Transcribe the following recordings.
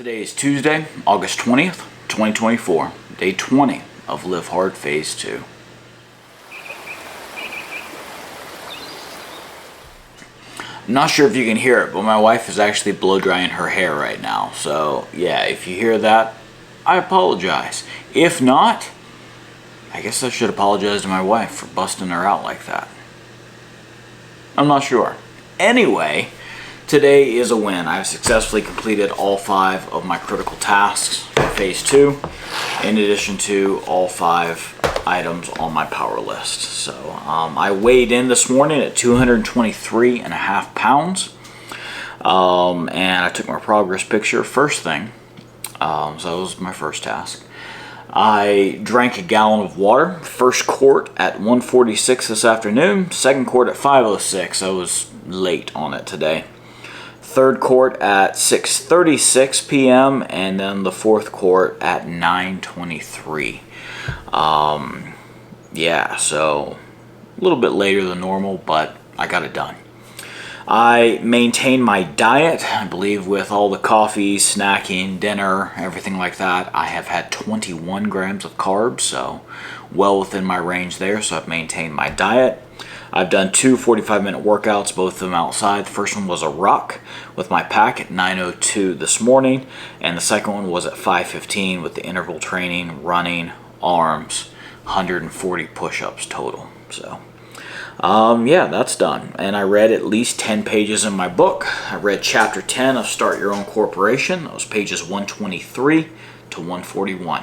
Today is Tuesday, August 20th, 2024, day 20 of LiveHard Phase 2. I'm not sure if you can hear it, but my wife is actually blow drying her hair right now. So yeah, if you hear that, I apologize. If not, I guess I should apologize to my wife for busting her out like that. I'm not sure. Anyway, today is a win. I've successfully completed all 5 of my critical tasks for Phase 2, in addition to all 5 items on my power list. So I weighed in this morning at 223.5 pounds, and I took my progress picture first thing. So that was my first task. I drank a gallon of water, first quart at 1:46 this afternoon, second quart at 5:06. I was late on it today. Third quart at 6:36 p.m. and then the fourth quart at 9:23. Yeah, so a little bit later than normal, but I got it done. I maintain my diet. I believe with all the coffee, snacking, dinner, everything like that, I have had 21 grams of carbs, so well within my range there, so I've maintained my diet. I've done 2 45-minute workouts, both of them outside. The first one was a ruck with my pack at 9:02 this morning, and the second one was at 5:15 with the interval training, running, arms, 140 push-ups total. So yeah, that's done. And I read at least 10 pages in my book. I read chapter 10 of Start Your Own Corporation. That was pages 123 to 141.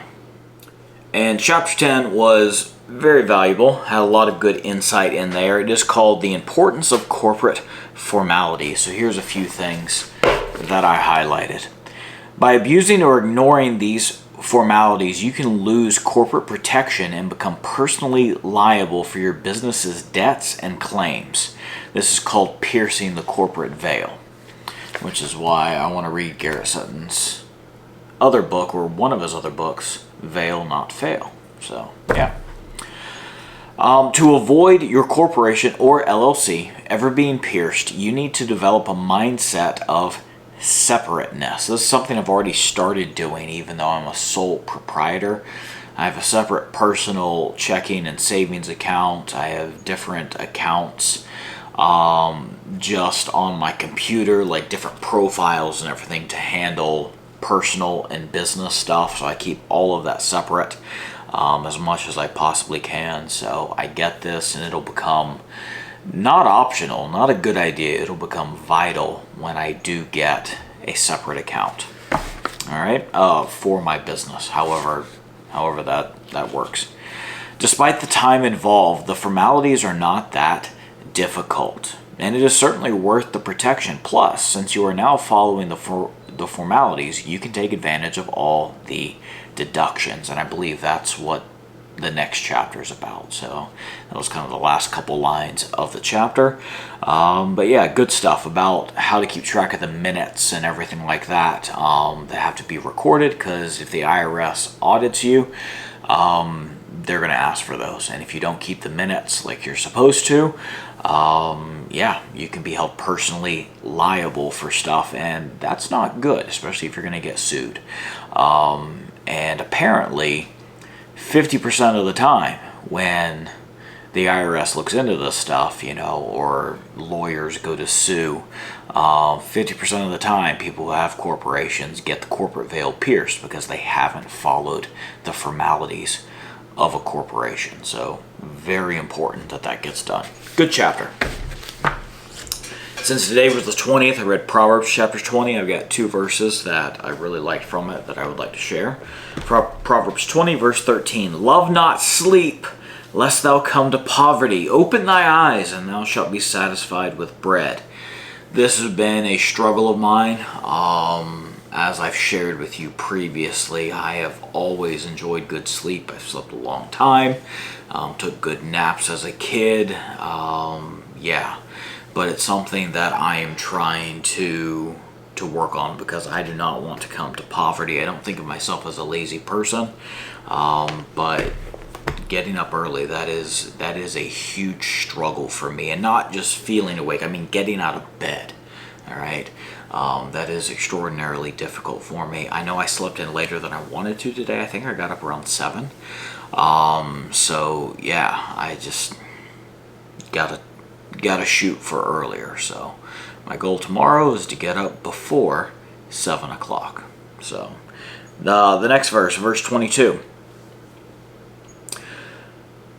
And chapter 10 was very valuable, had a lot of good insight in there. It is called The Importance of Corporate Formality. So here's a few things that I highlighted. By abusing or ignoring these formalities, you can lose corporate protection and become personally liable for your business's debts and claims. This is called piercing the corporate veil, which is why I want to read Garrett Sutton's other book, or one of his other books, Fail Not Fail. So yeah. To avoid your corporation or LLC ever being pierced, you need to develop a mindset of separateness. This is something I've already started doing, even though I'm a sole proprietor. I have a separate personal checking and savings account. I have different accounts just on my computer, like different profiles and everything to handle personal and business stuff. So I keep all of that separate as much as I possibly can. So I get this, and it'll become not optional, not a good idea. It'll become vital when I do get a separate account. All right, for my business, however that works. Despite the time involved, the formalities are not that difficult, and it is certainly worth the protection. Plus, since you are now following the formalities, you can take advantage of all the deductions, and I believe that's what the next chapter is about. So that was kind of the last couple lines of the chapter. But yeah, good stuff about how to keep track of the minutes and everything like that. They have to be recorded, because if the IRS audits you, they're going to ask for those. And if you don't keep the minutes like you're supposed to, yeah, you can be held personally liable for stuff, and that's not good, especially if you're going to get sued. And apparently 50% of the time when the IRS looks into this stuff, or lawyers go to sue, 50% of the time people who have corporations get the corporate veil pierced because they haven't followed the formalities of a corporation. So very important that gets done. Good chapter. Since today was the 20th, I read Proverbs chapter 20. I've got 2 verses that I really liked from it that I would like to share. Proverbs 20, verse 13. Love not sleep, lest thou come to poverty. Open thy eyes, and thou shalt be satisfied with bread. This has been a struggle of mine. As I've shared with you previously, I have always enjoyed good sleep. I've slept a long time. Took good naps as a kid. Yeah. But it's something that I am trying to work on, because I do not want to come to poverty. I don't think of myself as a lazy person, but getting up early, that is a huge struggle for me. And not just feeling awake, I mean getting out of bed. All right, That is extraordinarily difficult for me. I know I slept in later than I wanted to today. I think I got up around 7. So yeah, I just gotta shoot for earlier. So my goal tomorrow is to get up before 7 o'clock. So the next verse 22.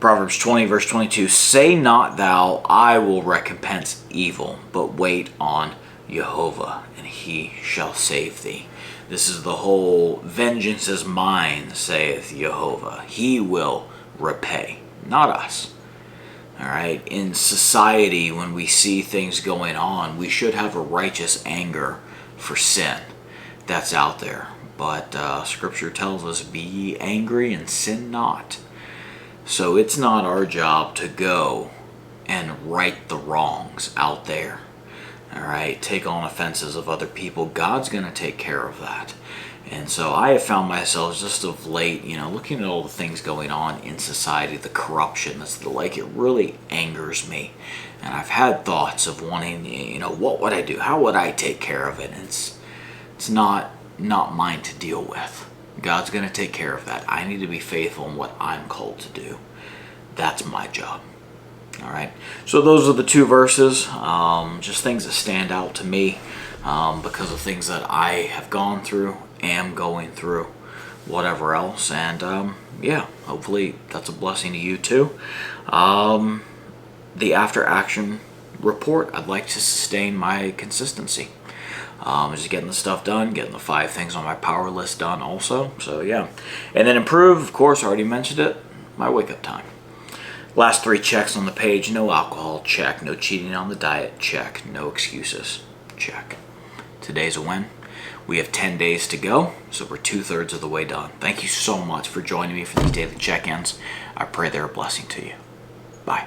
Proverbs 20, verse 22, say not thou, I will recompense evil, but wait on Jehovah, and he shall save thee. This is the whole vengeance is mine, saith Jehovah. He will repay, not us. All right. In society, when we see things going on, we should have a righteous anger for sin that's out there. But Scripture tells us, be ye angry and sin not. So it's not our job to go and right the wrongs out there. All right, take on offenses of other people. God's going to take care of that. And so I have found myself just of late, looking at all the things going on in society, the corruption, it really angers me. And I've had thoughts of wanting, what would I do? How would I take care of it? And it's not mine to deal with. God's going to take care of that. I need to be faithful in what I'm called to do. That's my job. All right. So those are the 2 verses. Just things that stand out to me because of things that I have gone through, am going through, whatever else. And yeah, hopefully that's a blessing to you too. The after action report, I'd like to sustain my consistency. Just getting the stuff done, getting the 5 things on my power list done also. So yeah. And then improve, of course, I already mentioned it, my wake up time. Last 3 checks on the page, no alcohol, check. No cheating on the diet, check. No excuses, check. Today's a win. We have 10 days to go, so we're 2/3 of the way done. Thank you so much for joining me for these daily check-ins. I pray they're a blessing to you. Bye.